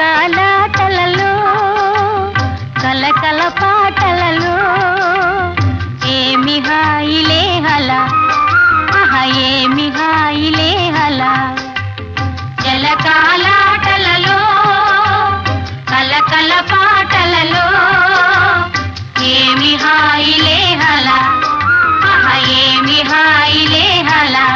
జలకాలాటలలో కలకల పాటలలో ఏమి హాయిలే హలా ఆహా ఏమి హాయిలే హలా జలకాలాటలలో కలకల పాటలలో ఏమి హాయిలే హలా ఆహా ఏమి హాయిలే హలా